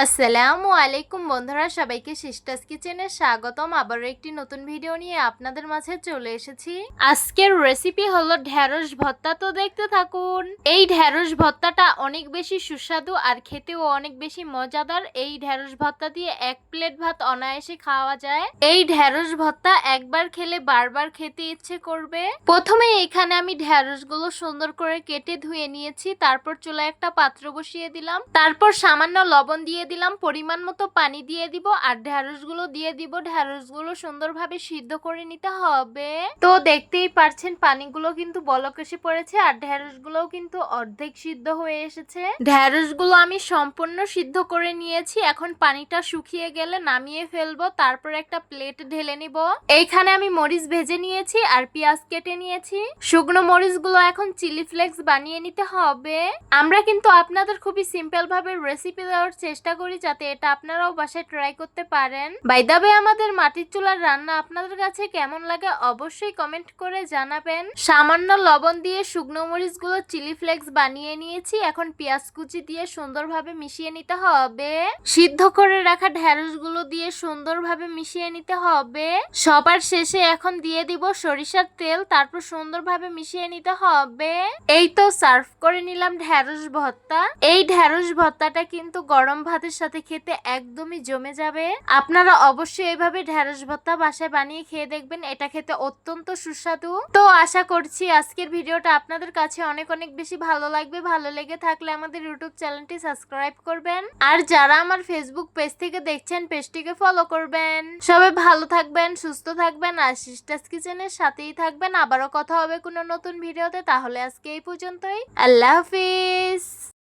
আসসালামু আলাইকুম বন্ধুরা, সবাইকে সিস্টার্স কিচেনে স্বাগতম। আবারও একটি নতুন ভিডিও নিয়ে আপনাদের মাঝে চলে এসেছি। আজকের রেসিপি হলো ঢেঁড়স ভর্তা। তো দেখতে থাকুন। এই ঢেঁড়স ভর্তাটা অনেক বেশি সুস্বাদু আর খেতেও অনেক বেশি মজাদার। এই ঢেঁড়স ভর্তা দিয়ে এক প্লেট ভাত অনায়াসে খাওয়া যায়। এই ঢেঁড়স ভর্তা একবার খেলে বারবার খেতে ইচ্ছে করবে। প্রথমে এখানে আমি ঢেঁড়সগুলো সুন্দর করে কেটে ধুয়ে নিয়েছি। তারপর চুলায় একটা পাত্র বসিয়ে দিলাম। তারপর সামান্য লবণ দিয়ে দিলাম, পরিমাণ মতো পানি দিয়ে দিব আর ঢেঁড়সগুলো দিয়ে দিব। ঢেঁড়সগুলো সুন্দরভাবে সিদ্ধ করে নিতে হবে। তো দেখতেই পারছেন পানিগুলো কিন্তু বলক এসে পড়েছে আর ঢেঁড়সগুলোও কিন্তু অর্ধেক সিদ্ধ হয়ে এসেছে। ঢেঁড়সগুলো আমি সম্পূর্ণ সিদ্ধ করে নিয়েছি। এখন পানিটা শুকিয়ে গেলে নামিয়ে ফেলবো। তারপর একটা প্লেট ঢেলে নিব। এইখানে আমি মরিচ ভেজে নিয়েছি আর পেঁয়াজ কেটে নিয়েছি। শুকনো মরিচগুলো এখন চিলি ফ্লেক্স বানিয়ে নিতে হবে। আমরা কিন্তু আপনাদের খুবই সিম্পল ভাবে রেসিপি দেওয়ার চেষ্টা করি, যাতে এটা আপনারাও বাসায় ট্রাই করতে পারেন। বাই দ্য ওয়ে, আমাদের মাটির চুলার রান্না আপনাদের কাছে কেমন লাগে অবশ্যই কমেন্ট করে জানাবেন। সামান্য লবণ দিয়ে শুকনো মরিচগুলো চিলি ফ্লেক্স বানিয়ে নিয়েছি। এখন পেঁয়াজ কুচি দিয়ে সুন্দরভাবে মিশিয়ে নিতে হবে। সিদ্ধ করে রাখা ঢেঁড়সগুলো দিয়ে সুন্দরভাবে মিশিয়ে নিতে হবে। সবার শেষে এখন দিয়ে দিব সরিষার তেল। তারপর সুন্দরভাবে মিশিয়ে নিতে হবে। এই তো সার্ভ করে নিলাম ঢেঁড়স ভর্তা। এই ঢেঁড়স ভর্তাটা কিন্তু গরম ভাতের সাথে খেতে একদমই জমে যাবে। আপনারা অবশ্যই এইভাবে ঢেঁড়স ভর্তা বাসায় বানিয়ে খেয়ে দেখবেন, এটা খেতে অত্যন্ত সুস্বাদু। তো আশা করছি আজকের ভিডিওটা আপনাদের কাছে অনেক অনেক বেশি ভালো লাগবে। ভালো লেগে থাকলে আমাদের ইউটিউব চ্যানেলটি সাবস্ক্রাইব করবেন আর যারা আমার ফেসবুক পেজ থেকে দেখছেন পেজটিকে ফলো করবেন। সবাই ভালো থাকবেন, সুস্থ থাকবেন আর সিস্টার্স কিচেনের সাথেই থাকবেন। আবারও কথা হবে কোনো নতুন ভিডিওতে। তাহলে আজকে এই পর্যন্তই। আল্লাহ হাফিজ।